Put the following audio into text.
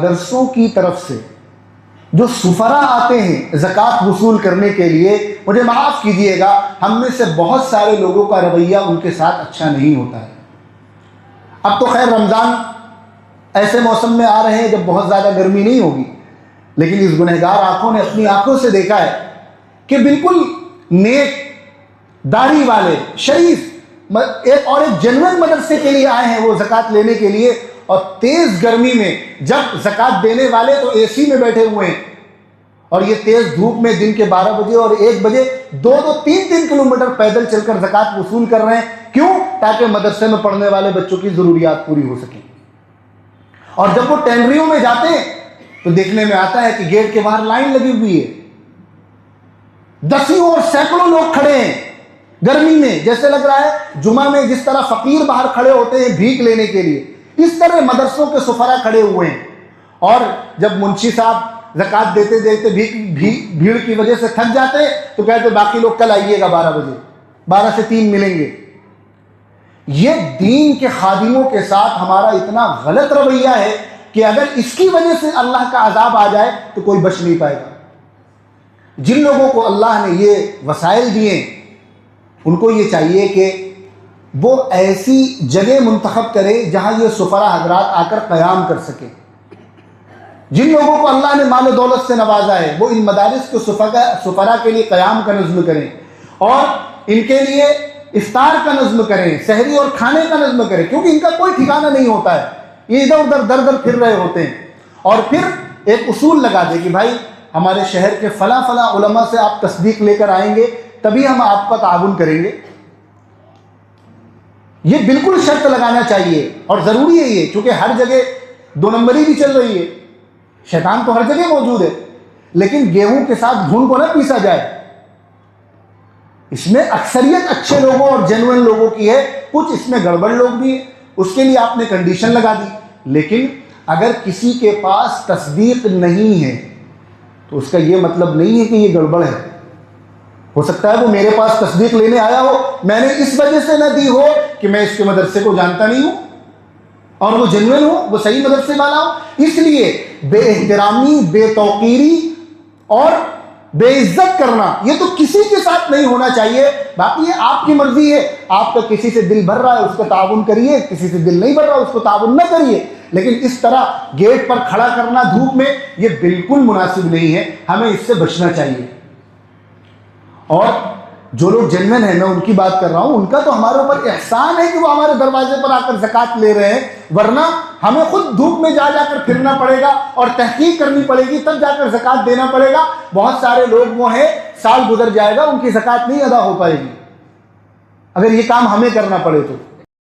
مدرسوں کی طرف سے جو سفراء آتے ہیں زکوٰۃ وصول کرنے کے لیے، مجھے معاف کیجئے گا، ہم میں سے بہت سارے لوگوں کا رویہ ان کے ساتھ اچھا نہیں ہوتا ہے۔ اب تو خیر رمضان ایسے موسم میں آ رہے ہیں جب بہت زیادہ گرمی نہیں ہوگی، لیکن اس گنہگار آنکھوں نے اپنی آنکھوں سے دیکھا ہے کہ بالکل نیک داڑھی والے شریف ایک جنون مدرسے کے لیے آئے ہیں وہ زکوٰۃ لینے کے لیے، اور تیز گرمی میں جب زکوٰۃ دینے والے تو اے سی میں بیٹھے ہوئے ہیں، اور یہ تیز دھوپ میں دن کے 12 بجے اور 1 بجے 2-3 کلومیٹر پیدل چل کر زکوٰۃ وصول کر رہے ہیں۔ کیوں؟ تاکہ مدرسے میں پڑھنے والے بچوں کی ضروریات پوری ہو سکیں۔ اور جب وہ ٹینریوں میں جاتے ہیں تو دیکھنے میں آتا ہے کہ گیٹ کے باہر لائن لگی ہوئی ہے، دسیوں اور سینکڑوں لوگ کھڑے ہیں گرمی میں، جیسے لگ رہا ہے جمعہ میں جس طرح فقیر باہر کھڑے ہوتے ہیں بھیک لینے کے لیے، اس طرح مدرسوں کے سفراء کھڑے ہوئے ہیں۔ اور جب منشی صاحب زکوٰۃ دیتے دیتے بھیڑ کی وجہ سے تھک جاتے ہیں تو کہتے باقی لوگ کل آئیے گا 12 بجے، 12 سے 3 ملیں گے۔ یہ دین کے خادموں کے ساتھ ہمارا اتنا غلط رویہ ہے کہ اگر اس کی وجہ سے اللہ کا عذاب آ جائے تو کوئی بچ نہیں پائے گا۔ جن لوگوں کو اللہ نے یہ وسائل دیے ان کو یہ چاہیے کہ وہ ایسی جگہ منتخب کرے جہاں یہ سفراء حضرات آ کر قیام کر سکیں۔ جن لوگوں کو اللہ نے مال و دولت سے نوازا ہے وہ ان مدارس کو سفراء کے لیے قیام کا نظم کریں، اور ان کے لیے افطار کا نظم کریں، سحری اور کھانے کا نظم کریں، کیونکہ ان کا کوئی ٹھکانہ نہیں ہوتا ہے، یہ ادھر ادھر در در پھر رہے ہوتے ہیں۔ اور پھر ایک اصول لگا دے کہ بھائی ہمارے شہر کے فلاں فلاں علماء سے آپ تصدیق لے کر آئیں گے تبھی ہم آپ کا تعاون کریں گے۔ یہ بالکل شرط لگانا چاہیے، اور ضروری ہے یہ، چونکہ ہر جگہ 2 نمبری بھی چل رہی ہے، شیطان تو ہر جگہ موجود ہے، لیکن گیہوں کے ساتھ گھن کو نہ پیسا جائے۔ اس میں اکثریت اچھے لوگوں اور جینوئن لوگوں کی ہے، کچھ اس میں گڑبڑ لوگ بھی ہیں، اس کے لیے آپ نے کنڈیشن لگا دی۔ لیکن اگر کسی کے پاس تصدیق نہیں ہے تو اس کا یہ مطلب نہیں ہے کہ یہ گڑبڑ ہے۔ ہو سکتا ہے وہ میرے پاس تصدیق لینے آیا ہو، میں نے اس وجہ سے نہ دی ہو کہ میں اس کے مدرسے کو جانتا نہیں ہوں، اور وہ جینوئن ہو، وہ صحیح مدرسے والا ہو۔ اس لیے بے احترامی، بے توقیری اور بے عزت کرنا یہ تو کسی کے ساتھ نہیں ہونا چاہیے۔ باقی یہ آپ کی مرضی ہے، آپ کا کسی سے دل بھر رہا ہے اس کو تعاون کریے، کسی سے دل نہیں بھر رہا اس کو تعاون نہ کریے، لیکن اس طرح گیٹ پر کھڑا کرنا دھوپ میں یہ بالکل مناسب نہیں ہے، ہمیں اس سے بچنا چاہیے۔ اور جو لوگ جینوئن ہیں، میں ان کی بات کر رہا ہوں، ان کا تو ہمارے اوپر احسان ہے کہ وہ ہمارے دروازے پر آ کر زکوٰۃ لے رہے ہیں، ورنہ ہمیں خود دھوپ میں جا کر پھرنا پڑے گا اور تحقیق کرنی پڑے گی، تب جا کر زکوٰۃ دینا پڑے گا۔ بہت سارے لوگ وہ ہیں سال گزر جائے گا ان کی زکوٰۃ نہیں ادا ہو پائے گی اگر یہ کام ہمیں کرنا پڑے تو۔